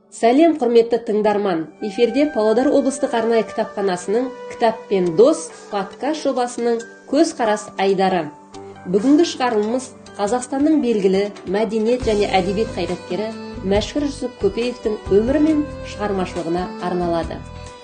Сәлем құрметті тыңдарман. Эфирде Павлодар облыстық арнайы кітапханасының «Кітаппен дос» подкаст жобасының көз қарас айдары. Бүгінгі шығарылымыз Қазақстанның белгілі мәдениет және әдебиет қайраткері Мәшһүр Жүсіп Көпеевтің өмірі мен шығармашылығына арналады.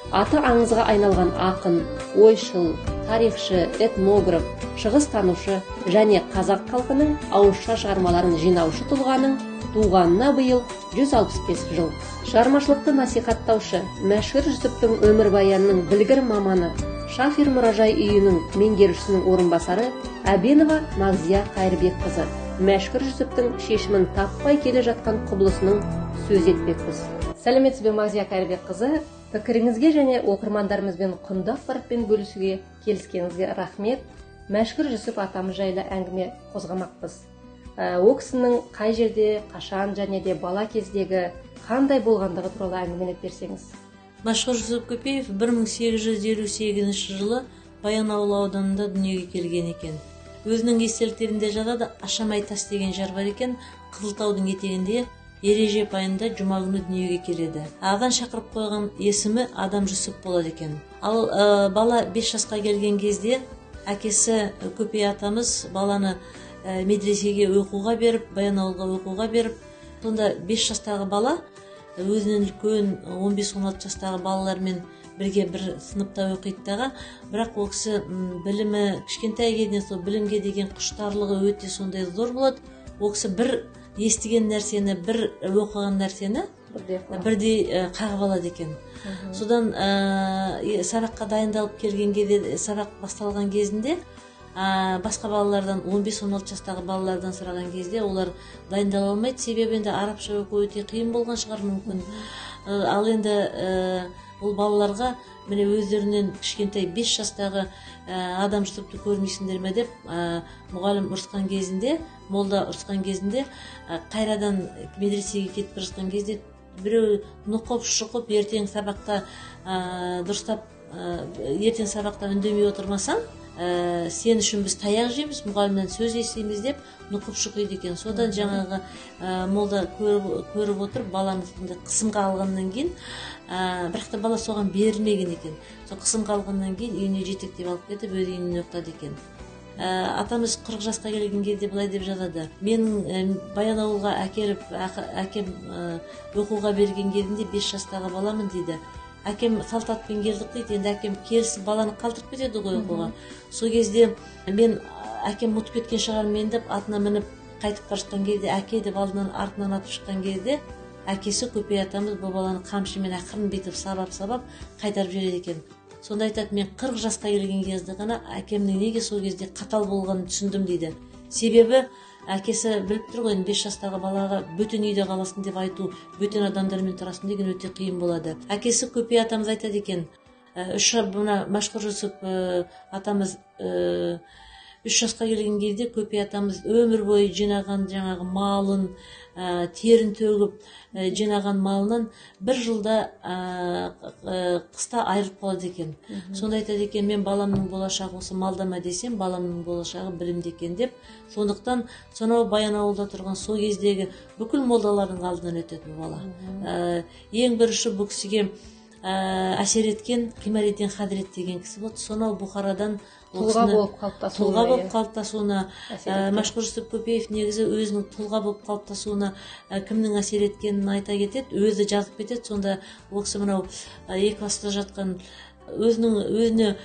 Аты аңызға айналған ақын, ойшыл, тарихшы, этнограф, шығыстанушы және қазақ халқының ауызша шығармаларын жинаушы тұлғаның туғанына биыл 165 жыл. Шығармашылықты насихаттаушы Мәшһүр Жүсіптің өмірбаянының білгір маманы, Шафир мұражай үйінің меңгерушісінің орынбасары Әбенова Мағзия Қайырбекқызы Мәшһүр Жүсіптің шешімін таппай келе жатқан құбылысының сөз етпекпіз. Сәлеметсіз бе, Мағзия Қайырбекқызы? Пікіріңізге және оқырмандарымызбен құнды ақпаратпен бөлісуге келіскеніңізге рахмет. Мәшһүр Жүсіп атамыз жайлы әңгіме қозғамақпыз. Ол кісінің қай жерде, қашан және де бала кездегі қандай болғандығы туралы әңгімелеп берсеңіз. Мәшһүр Жүсіп Көпеев 1858 жылы Баянауыл ауданында дүниеге келген екен. Өзінің естеліктерінде жазады, Ашамай тас деген жар бар екен, Қызылтаудың етегінде Ереже пайында жұма күні дүниеге келеді. Ағадан шақырып қойған есімі Адам Жүсіп болады екен. Ал бала 5 жасқа келген кезде әкесі Көпей атамыз баланы медресеге оқуға беріп, Баянауылға оқуға беріп, сонда 5 жастағы бала өзінен үлкен 15-16 жастағы балалармен бірге бір сыныпта оқиды, бірақ ол кісі білімі кішкентай кезінен сол білімге деген құштарлығы өте сондай зор болады. Ол кісі бір естіген нәрсені, бір оқыған нәрсені бірдей қағып алады екен. Содан сабаққа дайындалып келген кезде, сабақ басталған кезінде басқа балалардан, 15-16 жастағы балалардан сұраған кезде олар дайындала алмайды, себебі енді арабша оқу өте қиын болған шығар мүмкін. Ал енді ол балаларға міне өздерінен кішкентай 5 жастағы Адам Жүсіпті көрмейсіңдер ме деп мұғалім ұрысқан кезінде, молда ұрысқан кезінде, қайрадан медресеге кетіп жатқан кезде біреу нұқып-шұқып ертең сабақта дұрыстап, ертең сабақта үндемей отырмасаң, сен үшін біз таяқ жейміз, мұғалімнен сөз естиміз деп нұқып шұқиды екен. Содан жаңағы молда көріп отырып, баланы қысымға алғаннан кейін, бірақ та бала соған берілмеген екен. Сол қысымға алғаннан кейін үйіне жетектеп алып кетіп, өз үйіне ұйықтады екен. Атамыз 40 жасқа келген кезде былай деп жазады. Мен Баянауылға әкем оқуға берген кезінде 5 жастағы баламын дейді. Әкем салтатпен келдік дейді, енді әкем келісіп баланы қалдырып кетеді ғой оқуға. Сол кезде мен әкем ұмытып кеткен шығар мен деп атына мініп қайтып бара жатқан кезде, әке деп алдынан артынан атып шыққан кезде, әкесі Көпей атамыз бұл баланы қамшымен ақырын бетіп сабап қайтарып жібереді екен. Сонда айтады, мен 40 жасқа келген кезде ғана әкемнің неге сол кезде қатал болғанын түсіндім дейді. Себебі әкесі біліп тұр ғой, 5 жастағы балаға бөтен үйде қаласың деп айту, бөтен адамдармен тұрасың деген өте қиын болады. Әкесі Көпей атамыз айтады екен, Мәшһүр Жүсіп атамыз 3 жасқа келген кезде Көпей атамыз өмір бойы жинаған жаңағы малын, терін төгіп жинаған малынан бір жылда қыста айырып қалады екен. Сонда айтады екен, мен баламның болашағы осы малдама десем, баламның болашағы білімде екен деп. Сондықтан сонау Баянауылда тұрған сол кездегі бүкіл молдалардың алдынан өтеді бала. Ең бірінші бұл кісіге әсер еткен Қимареддин Хадрет деген кісі болды. Сонау Бұхарадан тұлға болып қалыптасуына Мәшһүр Жүсіп Көпеев негізі өзінің тұлға болып қалыптасуына кімнің әсер еткенін айта кетеді, өзі жазып кетеді. Сонда ол кісі мынау Екібастұзда жатқан өзіне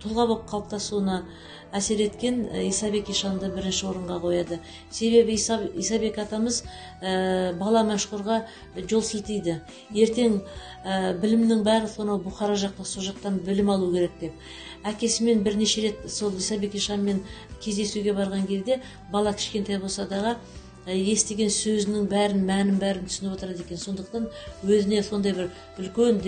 тұлға болып қалыптасуына әсер еткен Исабек Ишанды бірінші орынға қояды. Себебі Исабек атамыз бала Мәшһүрға жол сілтейді. Ертең білімнің бәрі сонау Бұхара жақта, сол жақтан білім алу керек деп. Әкесімен бірнеше рет сол Исабек Ишанмен кездесуге барған кезде бала кішкентай болса дағы естіген сөзінің бәрін, мәнін бәрін түсініп отырады екен. Сондықтан өзіне сондай бір үлкен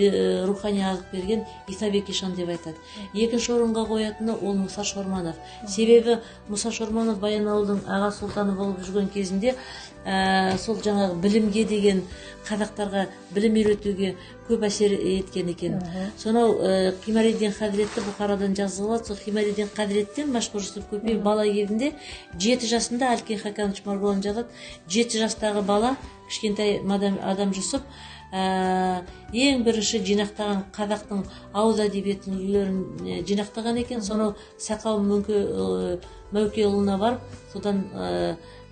рухани азық берген Исабек Ишан деп айтады. Екінші орынға қоятыны ол Мұса Шорманов. Себебі Мұса Шорманов Баянауылдың аға сұлтаны болып жүрген кезінде сол жаңағы білімге деген, қазақтарға білім үйретуге көп әсер еткен екен. Сонау Химареддин Хазіретті Бұхарадан жазып алады. Сол Химареддин Хазіреттен Машһүр Жүсіп Көпеев бала кезінде 7 жасында Әлкей Хаканович Марғұлан жазады. 7 жастағы бала, кішкентай адам Жүсіп ең бірінші жинақтаған қазақтың ауыз әдебиетінің үйлерін жинақтаған екен. Сонау Сақау Мәукеұлына барып, содан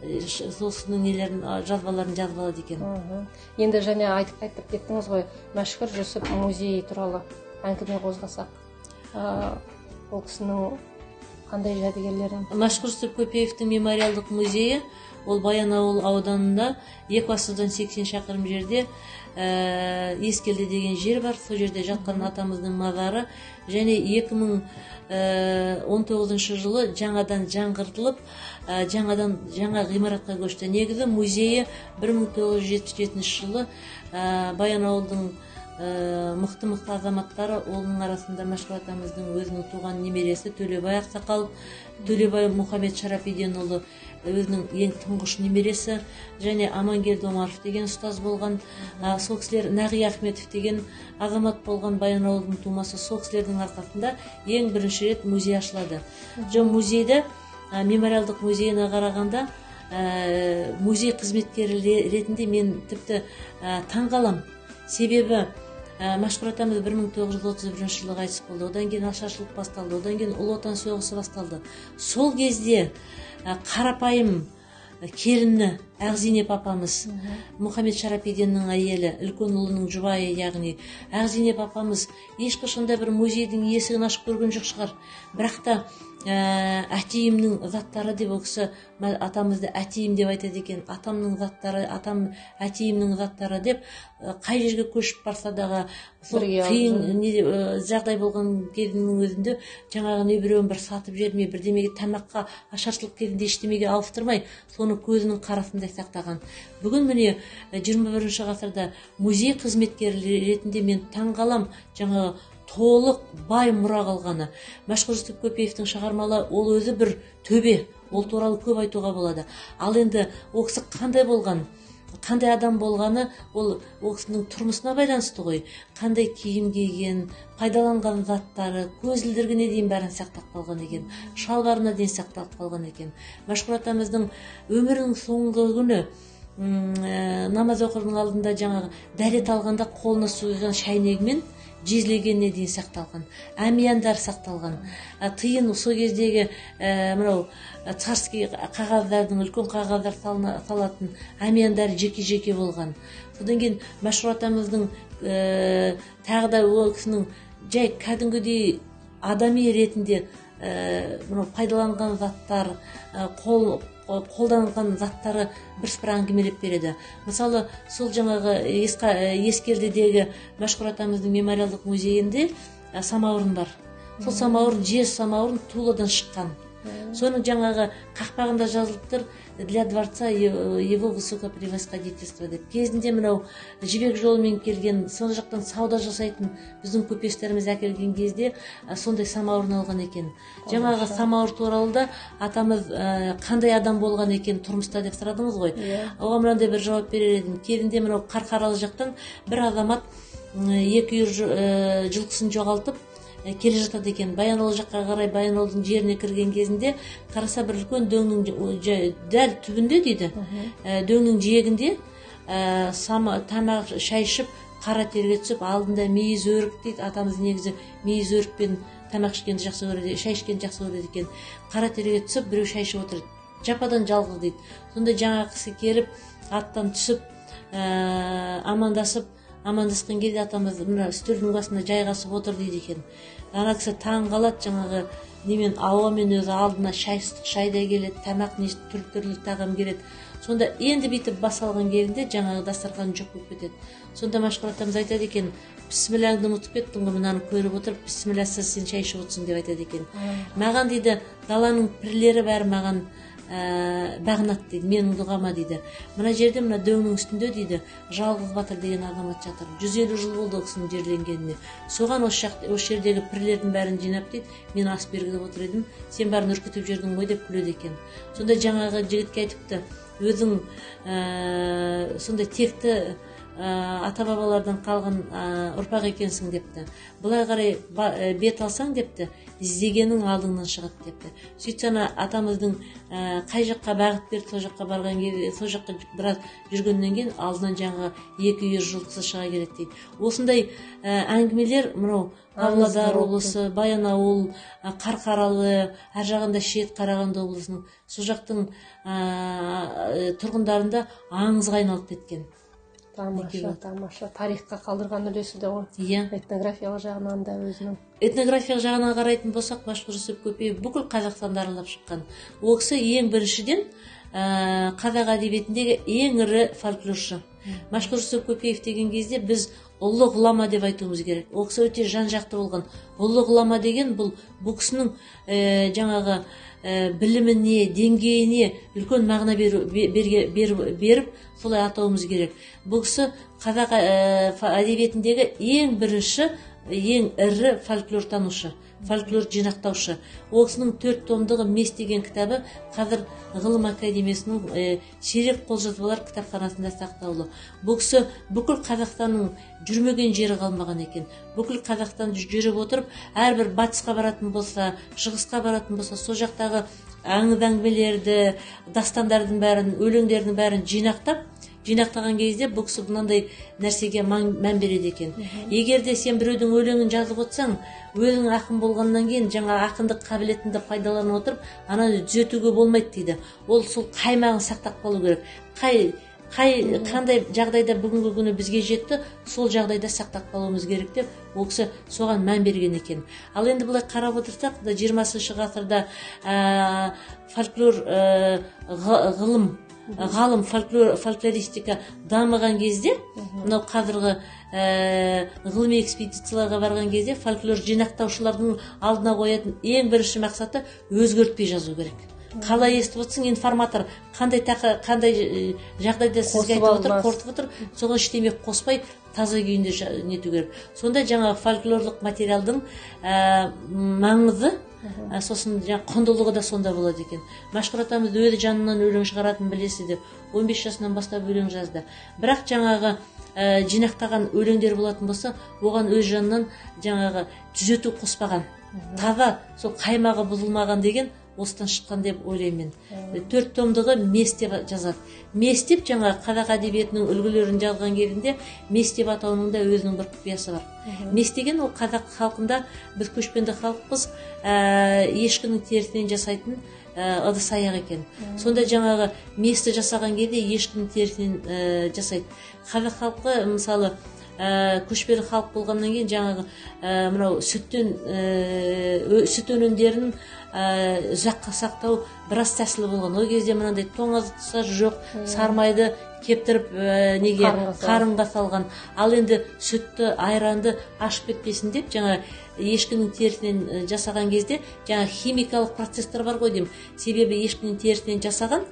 соның нелерін, жазбаларын жазып алады екен. Енді және айтып кеттіңіз ғой, Мәшһүр Жүсіп музейі туралы әңгіме қозғасақ, ол кісінің қандай жәдігерлері? Машһүр Жүсіп Көпеевтің мемориалдық музейі ол Баянауыл ауданында Екібастұздан 80 шақырым жерде Ескелді деген жер бар. Сол жерде жатқан атамыздың мазары, және 2019 жылы жаңадан жаңғыртылып, жаңа ғимаратқа көшті. Негізі музейі 1977 жылы Баянауылдың мықты азаматтары, оның арасында Мәшһүр атамыздың өзінің туған немересі Төлебай Ақсақалов, Төлебай Мұхаммед Шарафиденұлы өзінің ең тұңғыш немересі, және Амангелді Омаров деген ұстаз болған. Сол кісілер, Нағи Ахметов деген азамат болған, Баянауылдың тумасы. Сол кісілердің арқасында ең бірінші рет музей ашылады. Музейді, мемориалдық музейіне қарағанда, музей қызметкері ретінде мен тіпті таңғалам. Себебі Мәшһүр атамыз 1931 жылы қайтыс болды. Одан кейін ашаршылық басталды. Одан кейін Ұлы Отан соғысы басталды. Сол кезде қарапайым келіні Ақзейнеп апамыз, Мұхаммед Шарафиденнің әйелі, үлкен ұлының жұбайы, яғни Ақзейнеп апамыз ешқашанда бір музейдің есігін ашып көрген жоқ шығар. Бірақ та әтейімнің заттары деп, ол кісі атамызды әтейім деп айтады екен. Атамның заттары, әтейімнің заттары деп, қай жерге көшіп барса дағы қиын жағдай болған кезінің өзінде жаңағы не біреуін бір сатып жерме, бірдемеге тамаққа, ашаршылық кезінде ештемеге ауыстырмай, соны көзінің қарасында сақтаған. Бүгін міне 21 ғасырда музей қызметкері ретінде мен таңғалам, жаңағы толық бай мұра қалғаны. Мәшһүр Жүсіп Көпеевтің шығармалары ол өзі бір төбе, ол туралы көп айтуға болады. Ал енді ол кісі қандай болған, қандай адам болғаны, ол кісінің тұрмысына байланысты ғой. Қандай киім киген, пайдаланған заттары, көзілдірігіне дейін бәрін сақтап қалған екен, шалбарына дейін сақтап қалған екен. Мәшһүр атамыздың өмірінің соңғы күні намаз оқырдың алдында жаңағы дәрет алғанда қолына су құйған шайнегімен жезлегеніне дейін сақталған, әмияндар сақталған. Тиын сол кездегі мынау царский қағаздардың, үлкен қағаздар салатын әмияндар жеке-жеке болған. Содан кейін Мәшһүр атамыздың тағы да ол кісінің жай кәдімгідей адами ретінде пайдаланған заттар, қолданылған заттары бір әңгімелеп береді. Мысалы, сол жаңағы Ескелдідегі Мәшһүр атамыздың мемориалдық музейінде самаурын бар. Сол самаурын, жез самаурын Туладан шыққан. Соның жаңағы қақпағында жазылып тұр: для дворца его высокопревосходительство деп. Кезінде мынау жібек жолымен келген, сол жақтан сауда жасайтын біздің көпестеріміз әкелген кезде сондай самауыр алған екен. Жаңағы самауыр туралы да атамыз қандай адам болған екен тұрмыста деп сұрадыңыз ғой. Оған мынандай бір жауап берер едім. Кезінде мынау Қарқаралы жақтан бір азамат 2 жылқысын жоғалтып келе жатады екен. Баянауыл жаққа қарай Баянауылдың жеріне кірген кезінде қараса бір үлкен дөңнің дәл түбінде дейді, дөңнің жиегінде тамақ шай ішіп қара терге түсіп, алдында мейіз өрік дейді. Атамыз негізі мейіз өрікпен тамақ ішкенді жақсы көреді, шай ішкенді жақсы көреді екен. Қара терге түсіп, біреу шай ішіп отырды. Жападан жалғыз дейді. Сонда жаңа кісі келіп, аттан түсіп, амандасқан кезде атамыз мына үстелдің басында жайғасып отыр дейді екен. Ана кісі таң қалады, жаңағы немен ауамен өзі алдына шайдай келеді, тамақ түрлі тағам келеді. Сонда енді бүйтіп бас алған кезінде жаңағы дастархан жоқ болып кетеді. Сонда Мәшһүр атамыз айтады екен: бісмілләңді ұмытып кеттің ғой, мынаны көріп отырып, бісмілләсіз сен шай ішіп отырсың деп айтады екен. Маған дейді, даланың пірлері бәрі маған бағынат дейді, менің дұғама дейді. Мына жерде, мына дөңнің үстінде дейді, Жалғыз Батыр деген азамат жатыр. 150 жыл болды ол кісінің жерленгеніне. Соған осы жердегі пірлердің бәрін жинап дейді, мен ас бергізіп отыр едім, сен бәрін үркітіп жүрдің ғой деп күледі екен. Сонда жаңағы жігітке айтыпты: өзің сондай текті ата бабалардан қалған ұрпақ екенсің депті. Бұлай қарай бет алсаң депті, іздегенің алдыңнан шығады депті. Сөйтсем атамыздың қай жаққа бағыт берді, сол жаққа барған кезде, сол жаққа біраз жүргеннен кейін алдынан жаңағы 200 жылқысы шыға келеді дейді. Осындай әңгімелер мынау Павлодар облысы, Баянауыл, Қарқаралы, ар жағында Шет Қарағанды облысының сол жақтың тұрғындарында аңызға айналып кеткен. Тамаша. Тарихқа қалдырған үлесі де ғой. Этнографиялық жағынан да өзінің. Этнографиялық жағынан қарайтын болсақ, Башқұрт Жүсіп Көпеев бүкіл Қазақстанды аралап шыққан. Ол кісі ең біріншіден қазақ әдебиетіндегі ең ірі фольклоршы. Башқұрт Жүсіп Көпеев деген кезде біз ұлы ғұлама деп айтуымыз керек. Ол кісі өте жан-жақты болған. Ұлы ғұлама деген бұл кісінің жаңағы біліміне, деңгейіне үлкен мағына беріп, солай атауымыз керек. Бұл кісі қазақ әдебиетіндегі ең бірінші, ең ірі фольклор танушы, фольклор жинақтаушы. Ол кісінің 4 томдығы «Мес» деген кітабы қазір Ғылым академиясының сирек қолжазбалар кітапханасында сақтаулы. Бұл кісі бүкіл Қазақстанның жүрмеген жері қалмаған екен. Бүкіл Қазақстанды жүріп отырып, әрбір батысқа баратын болса, шығысқа баратын болса, сол жақтағы әңгімелерді, дастандардың бәрін, өлеңдердің бәрін жинақтаған кезде бұл кісі мынандай нәрсеге мән береді екен. Егер де сен біреудің өлеңін жазып отырсаң, өзің ақын болғаннан кейін жаңа ақындық қабілетіңді пайдаланып отырып, ананы түзетуге болмайды дейді. Ол сол қаймағын сақтап қалу керек. Қандай жағдайда бүгінгі күні бізге жетті, сол жағдайда сақтап қалуымыз керек деп, ол кісі соған мән берген екен. Ал енді бұлай қарап отырсақ, 20 ғасырда фольклор ғалым фольклористика дамыған кезде, мынау қазіргі ғылыми экспедицияларға барған кезде фольклор жинақтаушылардың алдына қоятын ең бірінші мақсаты өзгертпей жазу керек. Қалай естіп отырсың, информатор қандай жағдайда сізге айтып отыр, қорытып отыр, соған ештеме қоспай таза күйінде нету керек. Сонда жаңа фольклорлық материалдың маңызы, сосын құндылығы да сонда болады екен. Башқұрт атамыз өзі жанынан өлең шығаратын білесі деп 15 жасынан бастап өлең жазды. Бірақ жаңағы жинақтаған өлеңдер болатын болса, оған өз жанынан жаңағы түзету қоспаған. Таза, сол қаймағы бұзылмаған деген осыдан шыққан деп ойлаймын. 4 томдығы «Мес» деп жазады. «Мес» деп жаңа қазақ әдебиетінің үлгілерін жазған кезінде «Мес» деп атауының да өзінің бір құпиясы бар. «Мес» деген ол қазақ халқында, біз көшпенді халықпыз, ешкінің терісінен жасайтын ыдыс аяқ екен. Сонда жаңағы «Месті» жасаған кезде ешкінің терісінен жасайды. Қазақ халқы мысалы көшпелі халық болғаннан кейін жаңағы мынау сүт өнімдерін ұзаққа сақтау біраз тәсілі болған. Ол кезде мынандай тоңазытқыштар жоқ, сармайды кептіріп қарынға салған. Ал енді сүтті, айранды ашып кетпесін деп жаңа ешкінің терісінен жасаған кезде жаңа химикалық процестер бар ғой деймін. Себебі ешкінің терісінен жасаған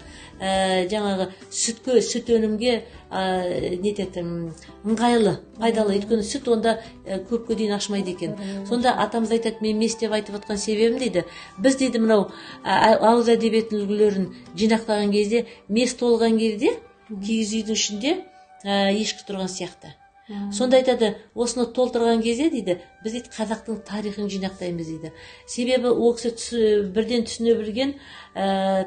жаңағы сүт өнімге ыңғайлы, пайдалы. Өйткені сүт онда көпке дейін ашмайды екен. Сонда атамыз айтады, мен «Мес» деп айтып отқан себебім дейді. Біз дейді мынау ауыз әдебиетінің үлгілерін жинақтаған кезде, «Мес» толған кезде киіз үйдің ішінде ешкі тұрған сияқты. Сонда айтады, осыны толтырған кезде дейді, біз дейді қазақтың тарихын жинақтаймыз дейді. Себебі ол кісі бірден түсіне білген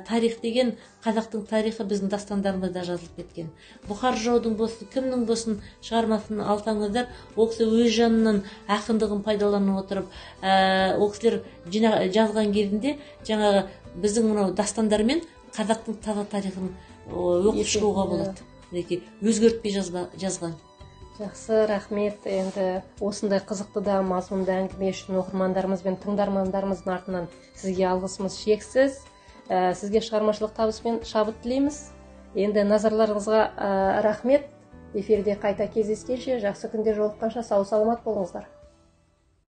тарих деген, қазақтың тарихы біздің дастандарымызда жазылып кеткен. Бұхар жыраудың болсын, кімнің болсын шығармасын алсаңыздар, ол кісі өз жанынан ақындығын пайдаланып отырып, ол кісілер жазған кезінде жаңағы біздің мынау дастандармен қазақтың таза тарихын оқып шығуға болады. Өзгертпей жазған. Жақсы, рахмет. Енді осындай қызықты да мазмұнды әңгіме үшін оқырмандарымыз бен тыңдармандарымыздың артынан сізге алғысымыз шексіз. Сізге шығармашылық табыс пен шабыт тілейміз. Енді назарларыңызға рахмет. Эфирде қайта кездескенше, жақсы күнде жолыққанша сау саламат болыңыздар.